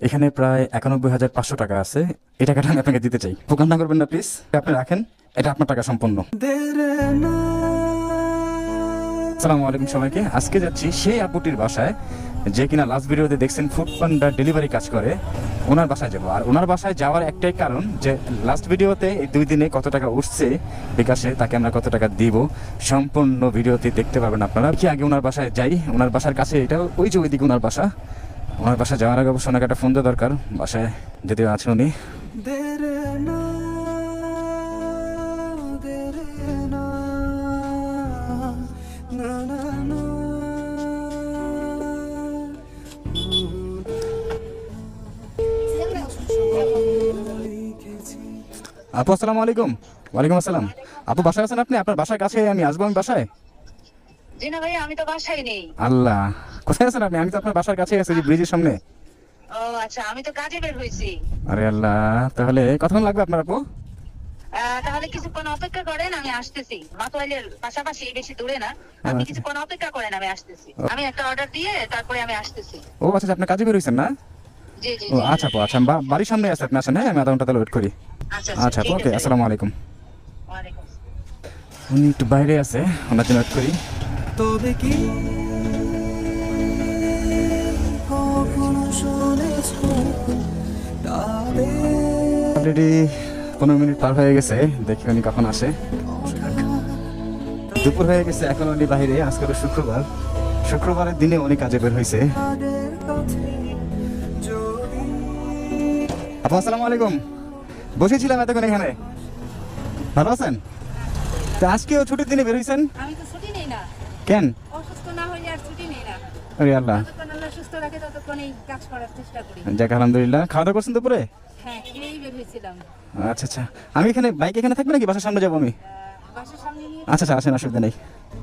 এখানে প্রায় 91,500 টাকা আছে। এই টাকাটা আমি আপনাকে দিতে চাই। প্রকাশ না করবেন না প্লিজ। আপনি রাখেন, এটা আপনার টাকা সম্পূর্ণ। আসসালামু আলাইকুম সবাইকে। আজকে যাচ্ছি সেই আপুটির বাসায় যে কিনা লাস্ট ভিডিওতে দেখছেন ফুড পান্ডা ডেলিভারি কাজ করে। ওনার বাসায় যাবো। আর ওনার বাসায় যাওয়ার একটাই কারণ যে লাস্ট ভিডিওতে এই 2 দিনে কত টাকা উঠছে বিকাশে, তাকে আমরা কত টাকা দিব সম্পূর্ণ ভিডিওতে দেখতে পাবেন আপনারা। কি আগে ওনার বাসায় যাই। ওনার বাসার কাছে এটা ওই যে ওইদিকে ওনার বাসা। ওনার বাসায় যাওয়ার আগে অবশ্য ওনাকে একটা ফোন দেওয়া দরকার। বাসায় যদিও আছে উনি। আপু আসসালামু আলাইকুম। ওয়ালাইকুম আসসালাম। আপু বাসায় আছেন আপনি? আপনার বাসার কাছে আমি আসবো। আমি বাসায়। জি না ভাই, আমি তো বাসায় নেই। আল্লাহ, কোথায় আছেন আপনি? আমি তো আপনার বাসার কাছে আছি, যে ব্রিজের সামনে। ও আচ্ছা, আমি তো কাজে বের হয়েছি। আরে আল্লাহ, তাহলে কতক্ষণ লাগবে আপনার আপু? তাহলে কিছুক্ষণ অপেক্ষা করেন, আমি আসতেছি। মাতোয়াইলের পাশাপাশি, বেশি দূরে না। আপনি আচ্ছা। কিছুক্ষণ অপেক্ষা করেন, আমি আসতেছি। আমি একটা অর্ডার দিয়ে তারপরে আমি আসতেছি। ও আচ্ছা, আপনি কাজে বের হয়েছেন না? জি জি ও জি। আচ্ছা আপু, আচ্ছা বাড়ির সামনে আছে আপনি। আসেন, হ্যাঁ আমি আধা ঘন্টা তাহলে ওয়েট করি। আচ্ছা আচ্ছা আপু, ঠিক ওকে। আছে। আসসালামু আলাইকুম। ওয়ালাইকুম আসসালাম। উনি একটু বাইরে আছে, ওনার জন্য ওয়েট করি। তবে কি কখনো শুনেছ তাদের অলরেডি 15 মিনিট পার হয়ে গেছে। দেখি উনি কখন আসে। দুপুর হয়ে গেছে, এখন উনি বাইরে। আজকে হলো শুক্রবার। শুক্রবারের দিনে উনি কাজে বের হয়েছে। পথে যদি আপু আসসালামু আলাইকুম। বসেছিলাম এতক্ষণ এখানে। ভালো আছেন? তো আজকেও ছুটির দিনে বের হয়েছেন আমি তো ছুটি নেই না। কেন? অসুস্থ না হইলে আর ছুটি নেই না। আরে আল্লাহ, যতক্ষণ আল্লাহ সুস্থ রাখে ততক্ষণ এই কাজ করার চেষ্টা করি। যাক আলহামদুলিল্লাহ। খাওয়া দাওয়া করছেন দুপুরে? হ্যাঁ, খেয়েই বের হয়েছিলাম। আচ্ছা আচ্ছা। আমি এখানে বাইক এখানে থাকবে নাকি বাসার সামনে যাবো আমি? বাসার সামনে নিয়ে আচ্ছা আচ্ছা, আসেন, অসুবিধা নেই।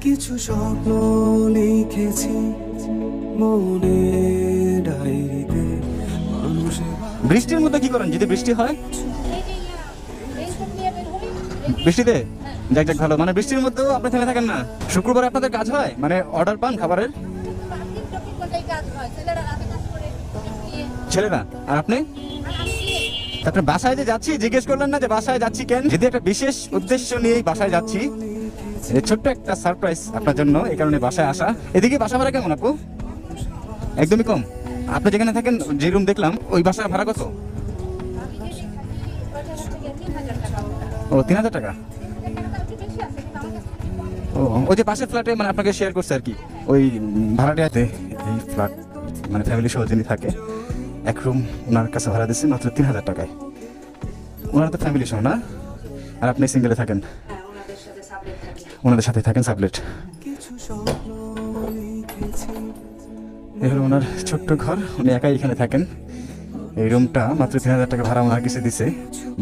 কিছু স্বপ্ন লিখেছি মনে ডায়েরিতে মানুষের বৃষ্টির মধ্যে কি করেন যদি বৃষ্টি হয়? এই যে রেইনকোট নিয়ে বের হই। বৃষ্টিতে? যাক যাক, ভালো। মানে বৃষ্টির মধ্যেও আপনি থেমে থাকেন না? শুক্রবার আপনাদের কাজ হয়, মানে অর্ডার পান খাবারের? পার্কিং টপিং কোটাই কাজ হয়। ছেলেরা রাতে কাজ করে নিয়ে। ছেলেরা? আর আপনি? আর আমি কি আপনার বাসায় যে যাচ্ছি জিজ্ঞেস করলেন না যে বাসায় যাচ্ছি কেন? যদি একটা বিশেষ উদ্দেশ্য নিয়েই বাসায় যাচ্ছি। এই ছোট্ট একটা সারপ্রাইজ আপনার জন্য, এই কারণে বাসায় আসা। এদিকে বাসা ভাড়া কেমন আপু? একদমই কম। আপনি যেখানে থাকেন, যে রুম দেখলাম, ওই বাসার ভাড়া কত? আমি যে থাকি ওইটা হচ্ছে গিয়ে 3,000 টাকা ওটা। ও 3,000 টাকা। টাকাটা একটু বেশি আছে, কিন্তু আমার কাছে একটু কম। ও ওই যে পাশের ফ্ল্যাটে মানে আপনাকে শেয়ার করছে আর কি, ওই ভাড়াটিয়াতে। এই ফ্ল্যাট মানে ফ্যামিলি সহ যিনি থাকে, এক রুম ওনার কাছে ভাড়া দিচ্ছে মাত্র 3,000 টাকায়। ওনারা তো ফ্যামিলি সহ না? আর আপনি সিঙ্গেলে থাকেন? হ্যাঁ, ওনাদের সাথে সাবলেট থাকি। ওনাদের সাথে থাকেন সাবলেট। কিছু স্বপ্ন লিখেছি এই হলো ওনার ছোট্ট ঘর। উনি একাই এখানে থাকেন। এই রুমটা মাত্র 3,000 টাকা ভাড়া ওনার কাছে দিছে।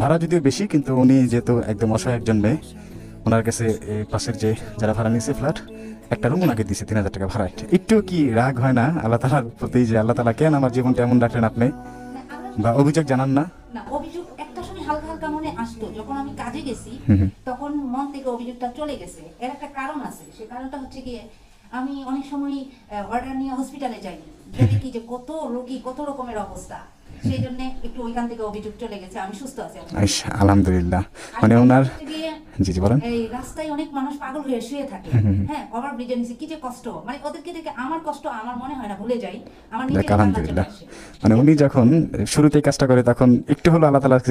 ভাড়া যদিও বেশি, কিন্তু উনি যেহেতু একদম অসহায় একজন মেয়ে, ওনার কাছে এই পাশের যে যারা ভাড়া নিয়েছে ফ্ল্যাট, একটা রুম ওনাকে দিছে 3,000 টাকা ভাড়া। একটু কি রাগ হয় না আল্লাহ তালার প্রতি, যে আল্লাহ তালা কেন আমার জীবনটা এমন রাখলেন আপনি? বা অভিযোগ জানান না? না, অভিযোগ একটা সময় হালকা হালকা মনে আসতো। যখন আমি কাজে গেছি হুম। তখন মন থেকে অভিযোগটা চলে গেছে। এর একটা কারণ আছে। সে কারণটা হচ্ছে গিয়ে আমি অনেক সময় অর্ডার নিয়ে হসপিটালে যাই, দেখি যে কত রোগী, কত রকমের অবস্থা। সেই জন্য একটু ওইখান থেকে অভিযোগ চলে গেছে। আমি সুস্থ আছি এখন। আচ্ছা, আলহামদুলিল্লাহ। মানে আর ওনার, হচ্ছে গিয়ে জি জি বলেন। এই রাস্তায় অনেক মানুষ পাগল হয়ে শুয়ে থাকে। হ্যাঁ, ওভার ব্রিজের নিচে কি যে কষ্ট। মানে ওদেরকে দেখে আমার কষ্ট আমার মনে হয় না, ভুলে যাই। আমার নিজের যাক কান্না চলে আলহামদুলিল্লাহ। আসে। মানে উনি যখন শুরুতেই কাজটা করে তখন একটু হলো আল্লাহ তালার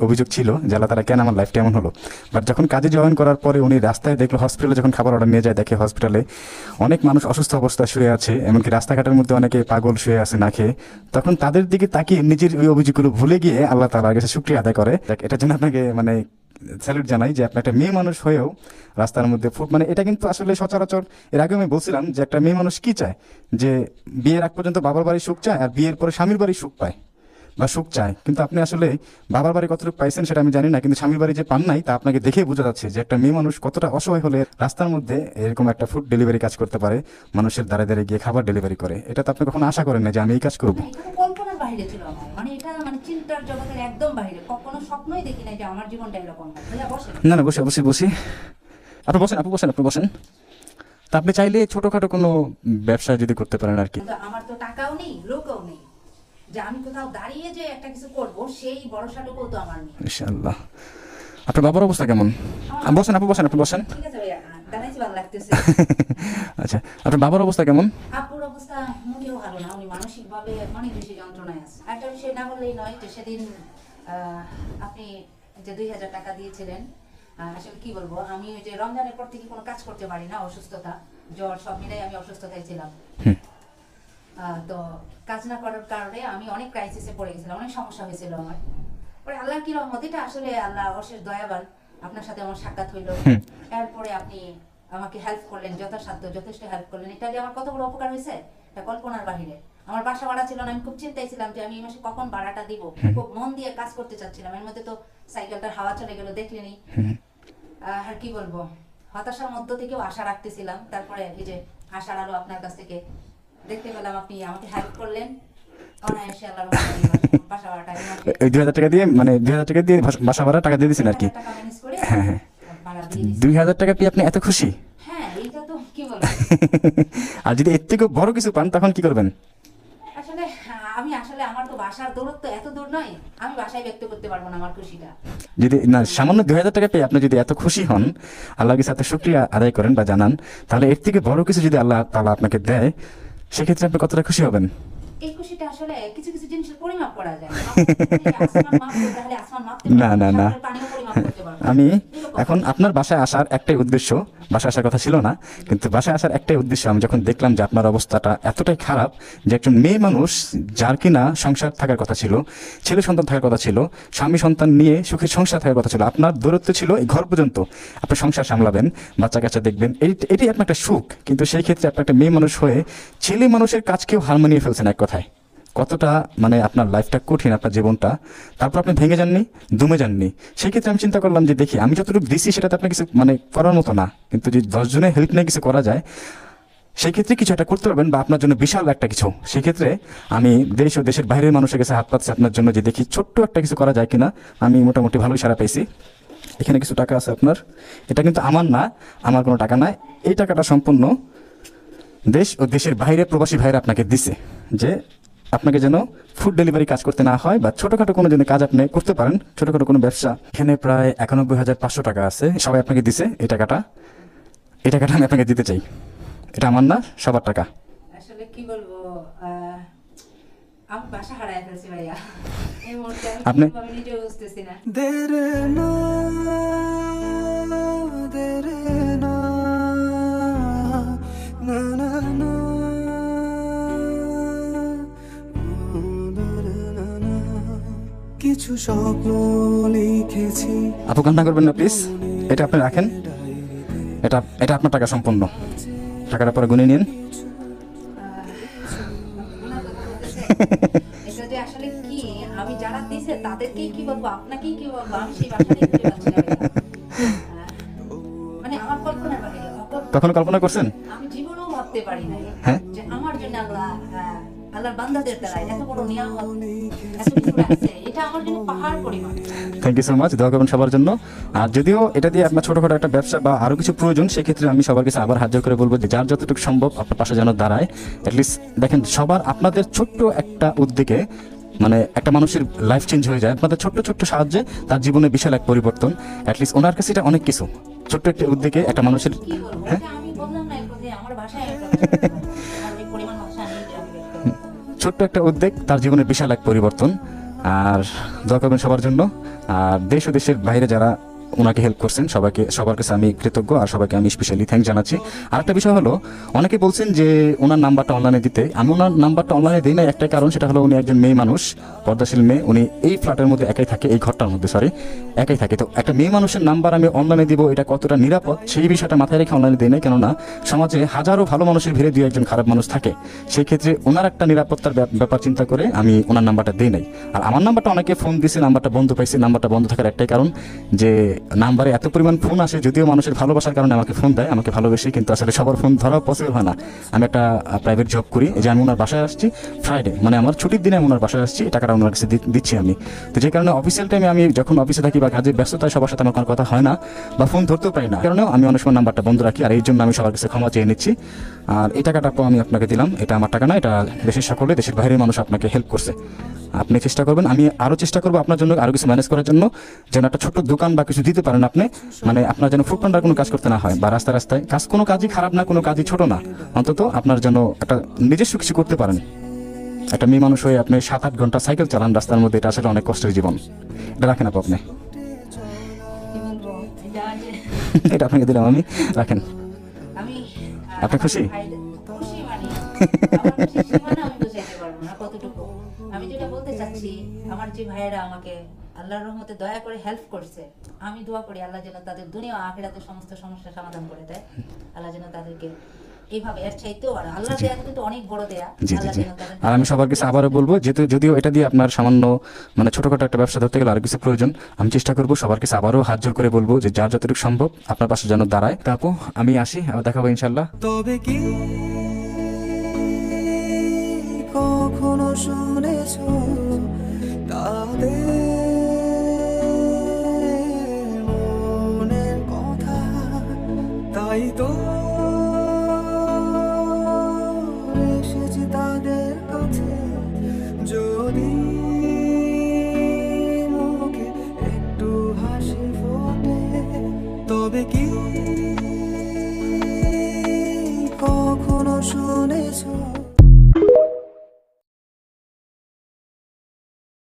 অভিযোগ ছিল যে আল্লাহ তালা কেন আমার লাইফটা এমন হলো। বাট যখন কাজে জয়েন করার পরে উনি রাস্তায় দেখলো, হসপিটালে যখন খাবার অর্ডার নিয়ে যায়, দেখে হসপিটালে অনেক মানুষ অসুস্থ অবস্থায় শুয়ে আছে, এমনকি রাস্তাঘাটের মধ্যে অনেকে পাগল শুয়ে আছে না খেয়ে। তখন তাদের দিকে তাকিয়ে নিজের ওই অভিযোগগুলো ভুলে গিয়ে আল্লাহ তালার কাছে শুকরিয়া আদায় করে। দেখ, এটার জন্য আপনাকে মানে স্যালুট জানাই যে আপনি একটা মেয়ে মানুষ হয়েও রাস্তার মধ্যে ফুড, মানে এটা কিন্তু আসলে সচরাচর। এর আগে আমি বলছিলাম যে একটা মেয়ে মানুষ কি চায়, যে বিয়ের আগ পর্যন্ত বাবার বাড়ি সুখ চায়, আর বিয়ের পরে স্বামীর বাড়ি সুখ পায় বা সুখ চায়। কিন্তু আপনি আসলে বাবার বাড়ি কতটুকু পাইছেন সেটা আমি জানি না, কিন্তু স্বামীর বাড়ি যে পান নাই তা আপনাকে দেখে বোঝা যাচ্ছে যে একটা মেয়ে মানুষ কতটা অসহায় হলে রাস্তার মধ্যে এরকম একটা ফুড ডেলিভারি কাজ করতে পারে, মানুষের দ্বারে দ্বারে গিয়ে খাবার ডেলিভারি করে। এটা তো আপনি কখনো আশা করেন না যে আমি এই কাজ করবো। না, এটা তো কল্পনার বাইরে ছিল আমার। মানে এটা মানে চিন্তার জগতের একদম বাইরে। কখনো স্বপ্নই দেখি নাই যে আমার জীবনটা এরকম হবে। ভাইয়া বসেন। না না, বসে অবশ্যই বসি। আপনি বসেন, আপু বসেন, আপনি বসেন। তা আপনি চাইলে ছোটখাটো কোনো ব্যবসা যদি করতে পারেন আর কি। কিন্তু আমার তো টাকাও নেই, লোকও নেই। যে আমি কোথাও দাঁড়িয়ে যে একটা কিছু করব সেই ভরসাটুকু তো আমার নেই। ইনশাআল্লাহ। আপনার বাবার অবস্থা কেমন? বসেন আপু, বসেন, আপনি বসেন। ঠিক আছে ভাইয়া, দাঁড়াইছি, ভালো লাগতেছে। আচ্ছা, আপনার বাবার অবস্থা কেমন? আপুর অবস্থা মোটেও ভালো না, উনি মানসিকভাবে অনেক বেশি যন্ত্রণায় আছে। একটা বিষয় না বললেই নয় যে সেদিন আপনি যে 2000 টাকা দিয়েছিলেন, আসলে কি বলবো, আমি ওই যে রমজানের পর থেকে কোনো কাজ করতে পারি না, অসুস্থতা, জ্বর সব মিলাই আমি অসুস্থতায় ছিলাম। তো কাজ না করার কারণে আমি অনেক ক্রাইসিসে পড়ে গেছিলাম, অনেক সমস্যা হয়েছিল আমার। পরে আল্লাহর কি রহমত, এটা আসলে আল্লাহ অশেষ দয়াবান, আপনার সাথে আমার সাক্ষাৎ হইলো, এরপরে আপনি আমাকে হেল্প করলেন, যথাসাধ্য যথেষ্ট হেল্প করলেন। এটা যে আমার কত বড় উপকার হয়েছে এটা কল্পনার বাহিরে। আমার বাসা ভাড়া ছিল না, আমি খুব চিন্তায় ছিলাম যে আমি এই মাসে কখন ভাড়াটা দিব, খুব মন দিয়ে কাজ করতে চাচ্ছিলাম। এর মধ্যে তো সাইকেলটার হাওয়া চলে গেল, দেখলেনি। আর কি বলবো, হতাশার মধ্য থেকেও আশা রাখতেছিলাম। তারপরে এই যে আশার আলো আপনার কাছ থেকে দেখতে পেলাম, আপনি আমাকে হেল্প করলেন অনায়াসে। আল্লাহর রহমতে বাসা ভাড়াটা ওই 2000 টাকা দিয়ে, মানে 2000 টাকা দিয়ে বাসা ভাড়া টাকা দিয়ে দিয়েছেন আর কি। টাকা ম্যানেজ করে হ্যাঁ, ভাড়া দিয়ে দিয়েছি। 2000 টাকা পেয়ে আপনি এত খুশি? হ্যাঁ, এইটা তো কি বলবো। আর যদি এর থেকে বড় কিছু পান তখন কি করবেন? আসলে আমি আসলে আমার তো বাসার দূরত্ব এত দূর নয়, আমি বাসায় ব্যক্ত করতে পারবো না আমার খুশিটা। যদি না সামান্য 2000 টাকা পেয়ে আপনি যদি এত খুশি হন, আল্লাহর কাছে এত শুকরিয়া আদায় করেন বা জানান, তাহলে এর থেকে বড় কিছু যদি আল্লাহ তাআলা আপনাকে দেয়, সেক্ষেত্রে আপনি কতটা খুশি হবেন? এই খুশিটা আসলে কিছু কিছু জিনিসের পরিমাপ করা যায়। আসমান মাপ করতে হলে আসমান মাপতে না, না, না। সাগরের পানিও পরিমাপ করতে পারবো। আমি এরকম। এখন আপনার বাসায় আসার একটাই উদ্দেশ্য, বাসায় আসার কথা ছিল না, কিন্তু বাসায় আসার একটাই উদ্দেশ্য, আমি যখন দেখলাম যে আপনার অবস্থাটা এতটাই খারাপ, যে একজন মেয়ে মানুষ যার কিনা সংসার থাকার কথা ছিল, ছেলে সন্তান থাকার কথা ছিল, স্বামী সন্তান নিয়ে সুখের সংসার থাকার কথা ছিল, আপনার দূরত্ব ছিল এই ঘর পর্যন্ত, আপনি সংসার সামলাবেন, বাচ্চা কাচ্চা দেখবেন, এটাই আপনার একটা সুখ। কিন্তু সেই ক্ষেত্রে আপনি একটা মেয়ে মানুষ হয়ে ছেলে মানুষের কাজকেও হার মানিয়ে ফেলছেন এক কথায়। কতটা মানে আপনার লাইফটা কঠিন, আপনার জীবনটা। তারপর আপনি ভেঙে যাননি, দমে যাননি। সেই ক্ষেত্রে আমি চিন্তা করলাম যে দেখি আমি যতটুকু দিচ্ছি সেটাতে আপনার কিছু মানে করার মতো না, কিন্তু যদি 10 জনের হেল্প নিয়ে কিছু করা যায়, সেই ক্ষেত্রে কিছু একটা করতে পারবেন বা আপনার জন্য বিশাল একটা কিছু। সেক্ষেত্রে আমি দেশ ও দেশের বাইরের মানুষের কাছে হাত পাচ্ছি আপনার জন্য, যে দেখি ছোট্ট একটা কিছু করা যায় কিনা। আমি মোটামুটি ভালোই সাড়া পাইছি। এখানে কিছু টাকা আছে আপনার, এটা কিন্তু আমার না, আমার কোনো টাকা নাই। এই টাকাটা সম্পূর্ণ দেশ ও দেশের বাইরে প্রবাসী ভাইরা আপনাকে দিছে, যে আপনাকে যেন ফুড ডেলিভারি কাজ করতে না হয়, বা ছোটখাটো কোনো যেন কাজ আপনি করতে পারেন, ছোটখাটো কোনো ব্যবসা। এখানে প্রায় 91,500 টাকা আছে, সবাই আপনাকে দিছে। এই টাকাটা আমি আপনাকে দিতে চাই। এটা আমার না, সবার টাকা। আসলে কি বলবো, আমি বাসা হারায় ফেলছি ভাইয়া। এই মুহূর্তে আমি নিজেও বুঝতেছি না। দেরে না দেরে না না না না কিছু স্বপ্ন লিখেছি। আপু কান্না করবেন না প্লিজ, এটা আপনি রাখেন। এটা আপনার টাকা সম্পূর্ণ। টাকাটা পরে গুনে নিন। এটা যে আসলে কি, আমি যারা দিছে তাদেরকেই কি বলবো, আপনাকেই কি বলবো, আমি সেই বাসা দেখতে পাচ্ছি না। মানে আমার কল্পনার বাইরে। কখনো কল্পনা করছেন? আমি জীবনেও ভাবতে পারি না হ্যাঁ? যে আমার জন্য আল্লাহর বান্দাদের দ্বারা এত বড় নিয়ামত, এত কিছু রাখছে, এটা আমার জন্য পাহাড় পরিমাণ। Thank you so much. দোয়া করবেন সবার জন্য। আর যদিও এটা দিয়ে আপনার ছোটখাটো একটা ব্যবসা বা আরও কিছু প্রয়োজন, সেক্ষেত্রে আমি সবার কাছে আবার হাত জোড় করে বলবো যে যার যতটুকু সম্ভব আপনার পাশে যেন দাঁড়ায়। অ্যাটলিস্ট দেখেন, সবার আপনাদের ছোট্ট একটা উদ্যোগে মানে একটা মানুষের লাইফ চেঞ্জ হয়ে যায়। আপনাদের ছোট্ট ছোট্ট সাহায্যে তার জীবনে বিশাল এক পরিবর্তন। অ্যাটলিস্ট ওনার কাছে এটা অনেক কিছু। ছোট্ট একটা উদ্যোগে একটা মানুষের, কি বলবো, হ্যাঁ, এটা আমি বললাম না, আমার ভাষায় আমার এই পরিমাণ ভাষা নেই যে আমি ব্যক্ত করতে পারবো। ছোট্ট একটা উদ্যোগ তার জীবনে বিশাল এক পরিবর্তন। আর দোয়া করবেন সবার জন্য। আর দেশ ও দেশের বাইরে যারা ওনাকে হেল্প করছেন সবার কাছে আমি কৃতজ্ঞ, আর সবাইকে আমি স্পেশালি থ্যাংক জানাচ্ছি। আরেকটা বিষয় হলো, অনেকে বলছেন যে ওনার নাম্বারটা অনলাইনে দিতে। আমি ওনার নাম্বারটা অনলাইনে দিই না একটাই কারণ, সেটা হলো উনি একজন মেয়ে মানুষ, পর্দাশীল মেয়ে। উনি এই ফ্ল্যাটের মধ্যে একাই থাকে, এই ঘরটার মধ্যে একাই থাকে। তো একটা মেয়ে মানুষের নাম্বার আমি অনলাইনে দিব, এটা কতটা নিরাপদ সেই বিষয়টা মাথায় রেখে অনলাইনে দিই না। কেননা সমাজে হাজারো ভালো মানুষের ভিড়ে দুই একজন খারাপ মানুষ থাকে। সেই ক্ষেত্রে ওনার একটা নিরাপত্তার ব্যাপার চিন্তা করে আমি ওনার নাম্বারটা দিই নাই। আর আমার নাম্বারটা অনেকে ফোন দিয়েছে, নাম্বারটা বন্ধ পাইছে। নাম্বারটা বন্ধ থাকার একটাই কারণ যে নাম্বারে এত পরিমাণ ফোন আসে, যদিও মানুষের ভালোবাসার কারণে আমাকে ফোন দেয়, আমাকে ভালোবেসে, কিন্তু আসলে সবার ফোন ধরা পসিবল হয় না। আমি একটা প্রাইভেট জব করি, এই যে আমি ওনার বাসায় আসছি ফ্রাইডে, মানে আমার ছুটির দিনে আমি ওনার বাসায় আসছি, এই টাকাটা ওনার কাছে দিচ্ছি আমি। তো যে কারণে অফিসিয়াল টাইমে আমি যখন অফিসে থাকি বা কাজের ব্যস্ততায় সবার সাথে আমার কোনো কথা হয় না বা ফোন ধরতেও পারি না, কারণেও আমি অনেক সময় নাম্বারটা বন্ধ রাখি। আর এই জন্য আমি সবার কাছে ক্ষমা চেয়ে নিচ্ছি। আর এই টাকাটা আমি আপনাকে দিলাম, এটা আমার টাকা না, এটা দেশের সকলে, দেশের বাইরের মানুষ আপনাকে হেল্প করছে। আপনি চেষ্টা করবেন, আমি আরও চেষ্টা করবো আপনার জন্য আরও কিছু ম্যানেজ করার জন্য, যেন একটা ছোট্ট দোকান বা কিছু দিতে পারেন আপনি, মানে আপনার যেন ফুড পান্ডার কোনো কাজ করতে না হয় বা রাস্তায় রাস্তায় কাজ। কোনো কাজই খারাপ না, কোনো কাজই ছোট না, অন্তত আপনার যেন একটা নিজস্ব কিছু করতে পারেন। একটা মেয়ে মানুষ হয়ে আপনি 7-8 ঘন্টা সাইকেল চালান রাস্তার মধ্যে, এটা আসলে অনেক কষ্টের জীবন। এটা রাখেন আপনি। কি বলবো, এটা এটা আপনাকে দিলাম আমি, রাখেন। আমি আপনি খুশি? খুশি মানে আমার খুশির সীমানা আমি বোঝাইতে পারবো না কতটুকু। আমি যেটা বলতে চাচ্ছি, আমার যে ভাইয়েরা আমাকে আল্লাহর রহমতে দয়া করে হেল্প করছে, আমি দোয়া করি আল্লাহ যেন তাদের দুনিয়া ও আখিরাতের সমস্ত সমস্যার সমাধান করে দেয়। আল্লাহ যেন তাদেরকে এইভাবে এর চাইতেও, আর আল্লাহর দেয়া কিন্তু অনেক বড় দেয়া, জি জি আল্লাহ জি। যেন তাদের। আর আমি সবার কাছে আবারও বলবো, যেহেতু যদিও এটা দিয়ে আপনার সামান্য মানে ছোটখাটো একটা ব্যবসা ধরতে গেলে আর কিছু প্রয়োজন, আমি চেষ্টা করবো সবার কাছে আবারও হাত জোর করে বলবো যে যার যতটুকু সম্ভব আপনার পাশে যেন দাঁড়ায়। তা আপু, আমি আসি, আবার দেখাবো ইনশাল্লাহ। তবে কি কখনো শুনেছ তাদের মনের কথা? তাই তো এসেছি তাদের কাছে, যদি মুখে একটু হাসি ফোটে। তবে কি কখনো শুনেছ